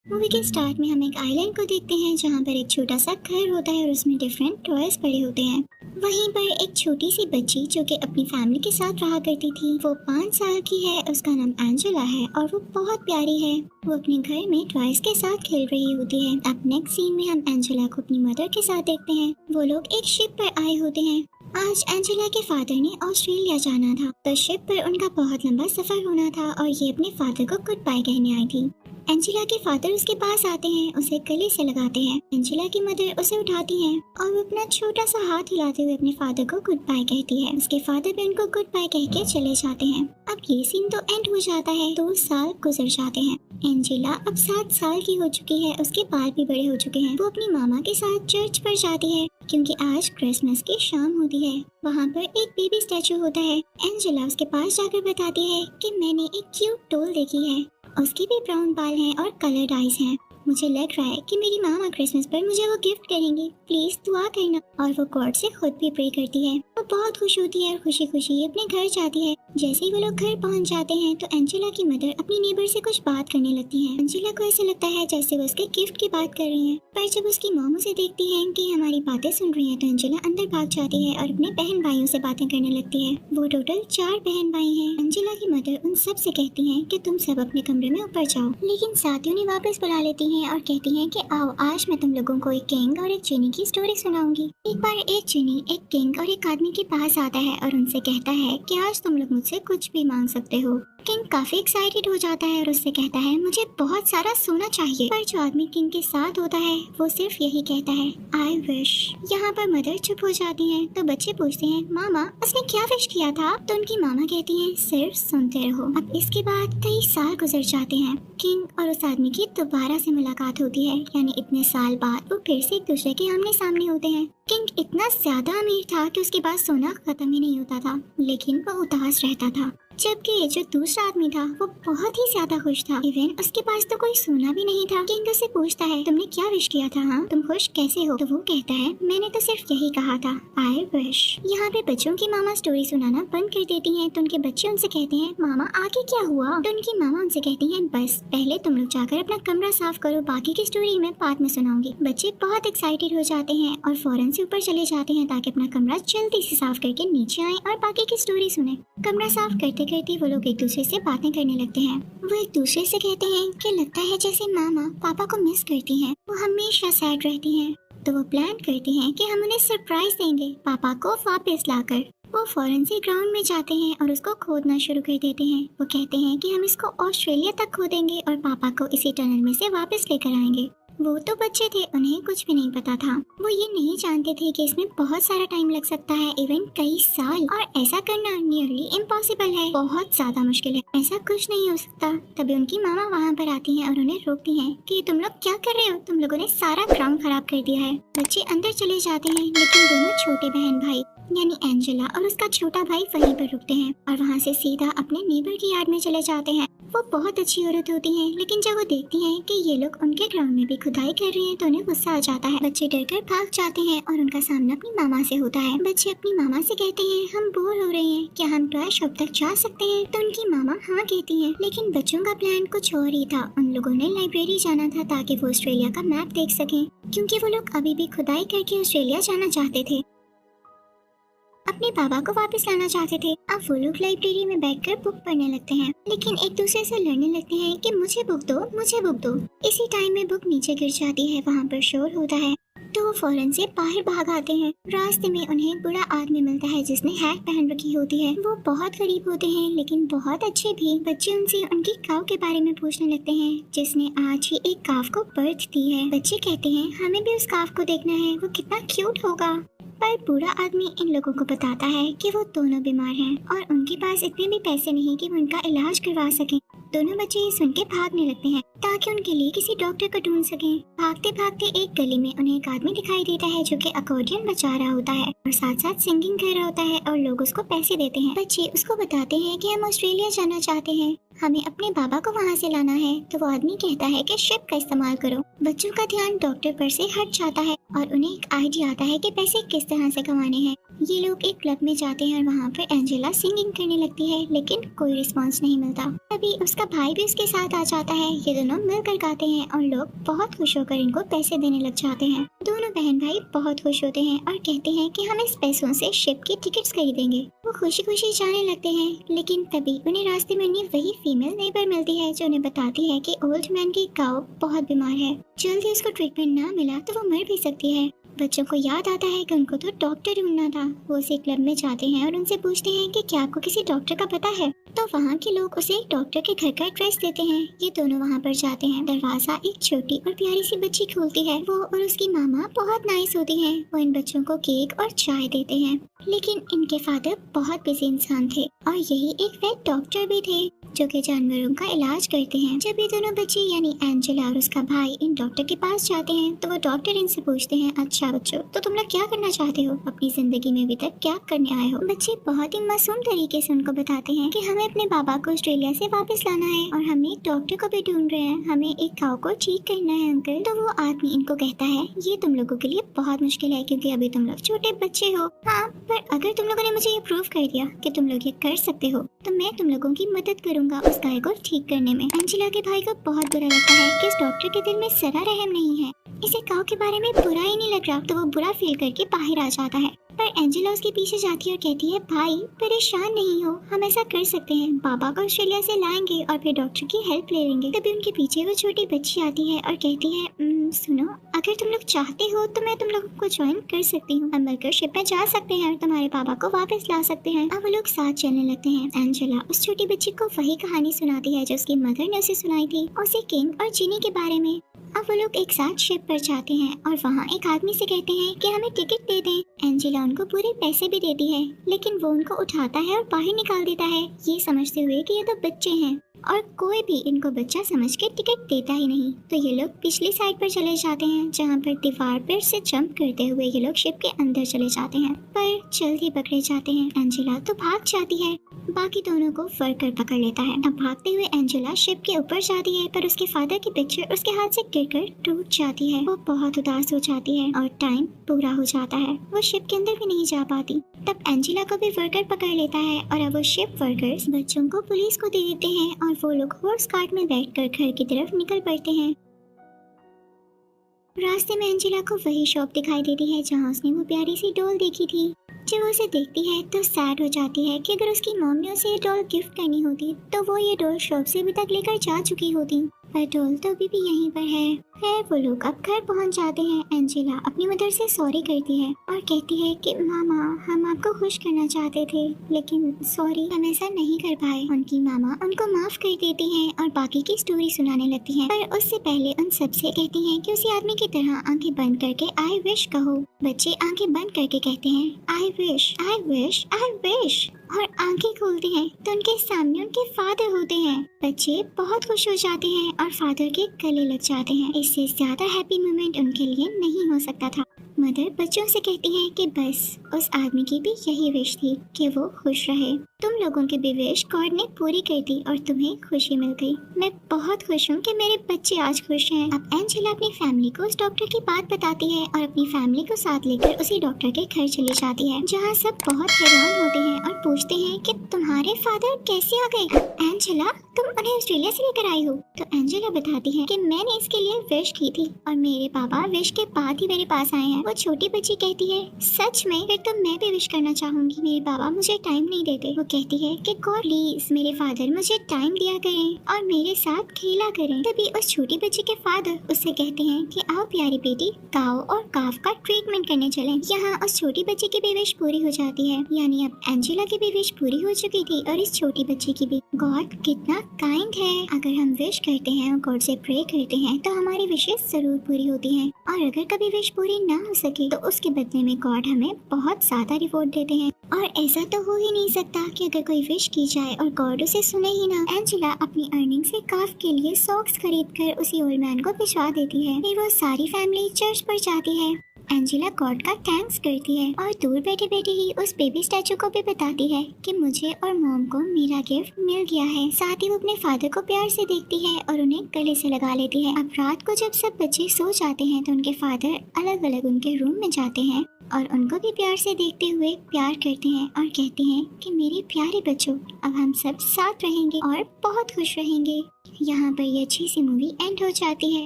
Movie के start में हम एक आइलैंड को देखते हैं जहाँ पर एक छोटा सा घर होता है और उसमें डिफरेंट टॉयज पड़े होते हैं। वहीं पर एक छोटी सी बच्ची जो कि अपनी फैमिली के साथ रहा करती थी, वो 5 साल की है। उसका नाम एंजेला है और वो बहुत प्यारी है। वो अपने घर में टॉयज के साथ खेल रही होती है। अब नेक्स्ट सीन में हम एंजेला को अपनी मदर के साथ देखते हैं। वो लोग एक शिप पर आए होते हैं। आज एंजेला के फादर ने ऑस्ट्रेलिया जाना था, तो शिप पर उनका बहुत लंबा सफर होना था और ये अपने फादर को गुड बाय कहने आई थी। एंजेला के फादर उसके पास आते हैं, उसे गले से लगाते हैं। एंजेला की मदर उसे उठाती है और वो अपना छोटा सा हाथ हिलाते हुए अपने फादर को गुड बाय कहती है। उसके फादर भी उनको गुड बाय कह के चले जाते हैं। अब ये सीन तो एंड हो जाता है। 2 साल गुजर जाते हैं। एंजेला अब 7 साल की हो चुकी है। उसके बाल भी बड़े हो चुके हैं। वो अपनी मामा के साथ चर्च पर जाती है क्योंकि आज क्रिसमस की शाम होती है। वहाँ पर एक बेबी स्टैचू होता है। एंजेला उसके पास जाकर बताती है कि मैंने एक क्यूट डॉल देखी है। उसके भी ब्राउन बाल हैं और कलर्ड आईज हैं। मुझे लग रहा है कि मेरी मामा क्रिसमस पर मुझे वो गिफ्ट करेंगी, प्लीज दुआ करना। और वो गॉड से खुद भी प्रे करती है। वो बहुत खुश होती है और खुशी खुशी अपने घर जाती है। जैसे ही वो लोग घर पहुंच जाते हैं तो एंजेला की मदर अपनी नेबर से कुछ बात करने लगती है। एंजेला को ऐसे लगता है जैसे वो उसके गिफ्ट की बात कर रही है, पर जब उसकी मॉम उसे देखती है कि हमारी बातें सुन रही है तो एंजेला अंदर भाग जाती है और अपने बहन भाइयों से बातें करने लगती है। वो टोटल 4 बहन भाई हैं। एंजेला की मदर उन सब से कहती है कि तुम सब अपने कमरे में ऊपर जाओ, लेकिन साथियों ने वापस बुला लेती हैं और कहती हैं कि आओ आज मैं तुम लोगों को एक किंग और एक जिनी की स्टोरी सुनाऊंगी। एक बार एक जिनी एक किंग और एक आदमी के पास आता है और उनसे कहता है कि आज तुम लोग मुझसे कुछ भी मांग सकते हो। किंग काफी एक्साइटेड हो जाता है और उससे कहता है मुझे बहुत सारा सोना चाहिए। पर जो आदमी किंग के साथ होता है वो सिर्फ यही कहता है आई विश। यहाँ पर मदर चुप हो जाती है तो बच्चे पूछते हैं मामा उसने क्या विश किया था? तो उनकी मामा कहती है सिर्फ सुनते रहो। अब इसके बाद कई साल गुजर जाते हैं। किंग और उस आदमी की दोबारा से मुलाकात होती है, यानी इतने साल बाद वो फिर से एक दूसरे के आमने सामने होते हैं। किंग इतना ज्यादा अमीर था कि उसके पास सोना खत्म ही नहीं होता था, लेकिन वो उदास रहता था। जबकि जो दूसरा आदमी था वो बहुत ही ज्यादा खुश था। इवन उसके पास तो कोई सोना भी नहीं था। किंग उससे पूछता है तुमने क्या विश किया था? हाँ, तुम खुश कैसे हो? तो वो कहता है मैंने तो सिर्फ यही कहा था आई विश। यहाँ पे बच्चों की मामा स्टोरी सुनाना बंद कर देती हैं तो उनके बच्चे उनसे कहते हैं मामा आगे क्या हुआ? तो उनकी मामा उनसे कहती हैं बस पहले तुम लोग जाकर अपना कमरा साफ करो, बाकी की स्टोरी मैं बाद में सुनाऊंगी। बच्चे बहुत एक्साइटेड हो जाते हैं और फौरन से ऊपर चले जाते हैं ताकि अपना कमरा जल्दी से साफ करके नीचे आए और बाकी की स्टोरी सुने। कमरा साफ करते करते वो लोग एक दूसरे से बातें करने लगते हैं। वो एक दूसरे से कहते हैं कि लगता है जैसे मामा पापा को मिस करती हैं, वो हमेशा सैड रहती हैं। तो वो प्लान करते हैं कि हम उन्हें सरप्राइज देंगे पापा को वापस लाकर। वो फौरन से ग्राउंड में जाते हैं और उसको खोदना शुरू कर देते हैं। वो कहते हैं कि हम इसको ऑस्ट्रेलिया तक खोदेंगे और पापा को इसी टनल में से वापस लेकर आएंगे। वो तो बच्चे थे, उन्हें कुछ भी नहीं पता था। वो ये नहीं जानते थे कि इसमें बहुत सारा टाइम लग सकता है, इवन कई साल, और ऐसा करना नियरली इम्पॉसिबल है, बहुत ज्यादा मुश्किल है, ऐसा कुछ नहीं हो सकता। तभी उनकी मामा वहाँ पर आती हैं और उन्हें रोकती हैं कि तुम लोग क्या कर रहे हो? तुम लोगों ने सारा ग्राउंड खराब कर दिया है। बच्चे अंदर चले जाते हैं लेकिन दोनों छोटे बहन भाई यानी एंजेला और उसका छोटा भाई वहीं पर रुकते हैं और वहाँ से सीधा अपने नेबर की यार्ड में चले जाते हैं। वो बहुत अच्छी औरत होती हैं, लेकिन जब वो देखती हैं कि ये लोग उनके ग्राउंड में भी खुदाई कर रहे हैं तो उन्हें गुस्सा आ जाता है। बच्चे डरकर भाग जाते हैं और उनका सामना अपनी मामा से होता है। बच्चे अपनी मामा से कहते हैं हम बोर हो रहे हैं, क्या हम टॉय शॉप तक जा सकते हैं? तो उनकी मामा हाँ कहती है, लेकिन बच्चों का प्लान कुछ और ही था। उन लोगों ने लाइब्रेरी जाना था ताकि वो ऑस्ट्रेलिया का मैप देख सकें, क्योंकि वो लोग अभी भी खुदाई करके ऑस्ट्रेलिया जाना चाहते थे, अपने बाबा को वापस लाना चाहते थे। अब वो लोग लाइब्रेरी में बैठकर बुक पढ़ने लगते हैं, लेकिन एक दूसरे से लड़ने लगते हैं कि मुझे बुक दो, मुझे बुक दो। इसी टाइम में बुक नीचे गिर जाती है, वहाँ पर शोर होता है तो वो फौरन से बाहर भाग आते हैं। रास्ते में उन्हें एक बूढ़ा आदमी मिलता है जिसने हैट पहन रखी होती है। वो बहुत गरीब होते हैं लेकिन बहुत अच्छे भी। बच्चे उनसे उनकी काव के बारे में पूछने लगते हैं जिसने आज ही एक काव को बर्थ दी है। बच्चे कहते हैं हमें भी उस काव को देखना है, वो कितना क्यूट होगा। पर बूढ़ा आदमी इन लोगों को बताता है कि वो दोनों बीमार हैं और उनके पास इतने भी पैसे नहीं कि वो उनका इलाज करवा सकें। दोनों बच्चे ये सुन के भागने लगते हैं ताकि उनके लिए किसी डॉक्टर को ढूंढ सकें। भागते भागते एक गली में उन्हें एक आदमी दिखाई देता है जो कि अकॉर्डियन बजा रहा होता है और साथ साथ सिंगिंग कर रहा होता है और लोग उसको पैसे देते हैं। बच्चे उसको बताते हैं कि हम ऑस्ट्रेलिया जाना चाहते हैं हमें अपने बाबा को वहाँ से लाना है। तो वो आदमी कहता है कि शिप का इस्तेमाल करो। बच्चों का ध्यान डॉक्टर पर से हट जाता है और उन्हें एक आइडिया आता है कि पैसे किस तरह से कमाने हैं। ये लोग एक क्लब में जाते हैं और वहाँ पर एंजेला सिंगिंग करने लगती है, लेकिन कोई रिस्पांस नहीं मिलता। तभी उसका भाई भी उसके साथ आ जाता है। ये दोनों मिलकर गाते हैं और लोग बहुत खुश होकर इनको पैसे देने लग जाते हैं। दोनों बहन भाई बहुत खुश होते हैं और कहते हैं कि हम इस पैसों से शिप की टिकट्स खरीदेंगे। वो खुशी खुशी जाने लगते हैं, लेकिन तभी उन्हें रास्ते में उन्हें वही फीमेल नेबर मिलती है जो उन्हें बताती है कि ओल्ड मैन की काऊ बहुत बीमार है, जल्दी उसको ट्रीटमेंट ना मिला तो वो मर भी सकती है। बच्चों को याद आता है कि उनको तो डॉक्टर ढूंढना था। वो उसी क्लब में जाते हैं और उनसे पूछते हैं कि क्या आपको किसी डॉक्टर का पता है। तो वहाँ के लोग उसे एक डॉक्टर के घर का एड्रेस देते हैं। ये दोनों वहाँ पर जाते हैं। दरवाजा एक छोटी और प्यारी सी बच्ची खोलती है। वो और उसकी मामा बहुत नाइस होती हैं। वो इन बच्चों को केक और चाय देते हैं, लेकिन इनके फादर बहुत बिजी इंसान थे और यही एक वेट डॉक्टर भी थे जो कि जानवरों का इलाज करते हैं। जब ये दोनों बच्चे यानी एंजेला और उसका भाई इन डॉक्टर के पास जाते हैं तो वो डॉक्टर इनसे पूछते हैं, अच्छा बच्चों, तो तुम लोग क्या करना चाहते हो अपनी जिंदगी में, अभी तक क्या करने आए हो। बच्चे बहुत ही मासूम तरीके से उनको बताते हैं कि हमें अपने बाबा को ऑस्ट्रेलिया से वापस लाना है और हम एक डॉक्टर को भी ढूंढ रहे हैं, हमें एक काऊ को ठीक करना है अंकल। तो वो आदमी इनको कहता है, ये तुम लोगों के लिए बहुत मुश्किल है क्योंकि अभी तुम लोग छोटे बच्चे हो। हाँ, पर अगर तुम लोगों ने मुझे ये प्रूव कर दिया कि तुम लोग ये कर सकते हो तो मैं तुम लोगों की मदद करूंगा उस गाय को ठीक करने में। एंजेला के भाई को बहुत बुरा लगता है कि इस डॉक्टर के दिल में जरा रहम नहीं है, इसे काऊ के बारे में बुरा ही नहीं लग रहा। तो वो बुरा फील करके बाहर आ जाता है, पर एंजेला उसके पीछे जाती है और कहती है, भाई परेशान नहीं हो, हम ऐसा कर सकते हैं, बाबा को ऑस्ट्रेलिया से लाएंगे और फिर डॉक्टर की हेल्प ले लेंगे। तभी उनके पीछे वो छोटी बच्ची आती है और कहती है, सुनो, अगर तुम लोग चाहते हो तो मैं तुम लोगों को ज्वाइन कर सकती हूँ, हम मिलकर शिप में जा सकते हैं और तुम्हारे बाबा को वापस ला सकते हैं। अब वो लोग साथ चलने लगते हैं। एंजेला उस छोटी बच्ची को वही कहानी सुनाती है जो उसकी मदर ने उसे सुनाई थी, उसे किंग और जिनी के बारे में। अब वो लोग एक साथ शिप पर जाते हैं और वहाँ एक आदमी से कहते हैं कि हमें टिकट दे दें। एंजेला उनको पूरे पैसे भी देती है, लेकिन वो उनको उठाता है और बाहर निकाल देता है, ये समझते हुए कि ये तो बच्चे हैं और कोई भी इनको बच्चा समझ के टिकट देता ही नहीं। तो ये लोग पिछली साइड पर चले जाते हैं जहाँ पर दीवार पर से जंप करते हुए ये लोग शिप के अंदर चले जाते हैं, पर जल्द ही पकड़े जाते हैं। एंजेला तो भाग जाती है, बाकी दोनों को वर्कर पकड़ लेता है। अब भागते हुए एंजेला शिप के ऊपर जाती है, पर उसके फादर की पिक्चर उसके हाथ से गिरकर टूट जाती है। वो बहुत उदास हो जाती है और टाइम पूरा हो जाता है, वो शिप के अंदर भी नहीं जा पाती। तब एंजेला को भी वर्कर पकड़ लेता है और अब वो शिप वर्कर्स बच्चों को पुलिस को दे देते हैं और वो लोग हॉर्स कार्ट में बैठकर घर की तरफ निकल पड़ते हैं। रास्ते में एंजेला को वही शॉप दिखाई देती है जहाँ उसने वो प्यारी सी डॉल देखी थी। जब वो उसे देखती है तो सैड हो जाती है कि अगर उसकी मॉम ने उसे ये डॉल गिफ्ट करनी होती तो वो ये डॉल शॉप से अभी तक लेकर जा चुकी होती, पर डॉल तो अभी भी यहीं पर है। खैर वो लोग अब घर पहुंच जाते हैं। एंजेला अपनी मदर से सॉरी करती है और कहती है कि मामा, हम आपको खुश करना चाहते थे लेकिन सॉरी, हम ऐसा नहीं कर पाए। उनकी मामा उनको माफ कर देती हैं और बाकी की स्टोरी सुनाने लगती हैं, पर उससे पहले उन सबसे कहती हैं कि उसी आदमी की तरह आंखें बंद करके आई विश कहो। बच्चे आंखें बंद करके कहते हैं, I wish, I wish, I wish, और आंखें खोलते हैं तो उनके सामने उनके फादर होते हैं। बच्चे बहुत खुश हो जाते हैं और फादर के गले लग जाते हैं। इससे ज्यादा हैप्पी मोमेंट उनके लिए नहीं हो सकता था। मदर बच्चों से कहती है कि बस उस आदमी की भी यही विश थी कि वो खुश रहे। तुम लोगों की भी विश गॉड ने पूरी कर दी और तुम्हें खुशी मिल गई। मैं बहुत खुश हूँ कि मेरे बच्चे आज खुश हैं। अब एंजेला अपनी फैमिली को उस डॉक्टर की बात बताती है और अपनी फैमिली को साथ लेकर उसी डॉक्टर के घर चली जाती है, जहाँ सब बहुत हैरान होते हैं और पूछते हैं कि तुम्हारे फादर कैसे आ गए। एंजेला, तुम उन्हें ऑस्ट्रेलिया से लेकर आई हो। तो एंजेला बताती है कि मैंने इसके लिए विश की थी और मेरे पापा विश के बाद ही मेरे पास आए हैं। वो छोटी बच्ची कहती है, सच में? फिर तो मैं भी विश करना चाहूंगी, मेरे पापा मुझे टाइम नहीं देते। वो कहती है कि गॉड प्लीज मेरे फादर मुझे टाइम दिया करें और मेरे साथ खेला करें। तभी उस छोटी बच्ची के फादर उससे कहते हैं कि आओ प्यारी बेटी, काऊ और काफ का ट्रीटमेंट करने चलें। यहाँ उस छोटी बच्ची की भी विश पूरी हो जाती है, यानी अब एंजेला की भी विश पूरी हो चुकी थी और इस छोटी बच्ची की भी। गॉड कितना काइंड है, अगर हम विश करते हैं और गॉड से प्रे करते हैं तो हमारी विशेष जरूर पूरी होती हैं, और अगर कभी विश पूरी ना हो सके तो उसके बदले में गॉड हमें बहुत ज्यादा रिवॉर्ड देते हैं। और ऐसा तो हो ही नहीं सकता कि अगर कोई विश की जाए और गॉड उसे सुने ही ना। एंजेला अपनी अर्निंग से काफ के लिए सॉक्स खरीद कर उसी ओल्ड मैन को भिजवा देती है। फिर वो सारी फैमिली चर्च पर जाती है एंजेला गॉड का थैंक्स करती है और दूर बैठे बैठे ही उस बेबी स्टैचू को भी बताती है कि मुझे और मॉम को मेरा गिफ्ट मिल गया है। साथ ही वो अपने फादर को प्यार से देखती है और उन्हें गले से लगा लेती है। अब रात को जब सब बच्चे सो जाते हैं तो उनके फादर अलग अलग उनके रूम में जाते हैं और उनको भी प्यार से देखते हुए प्यार करते हैं और कहते हैं कि मेरे प्यारे बच्चों, अब हम सब साथ रहेंगे और बहुत खुश रहेंगे। यहाँ पर ये अच्छी सी मूवी एंड हो जाती है।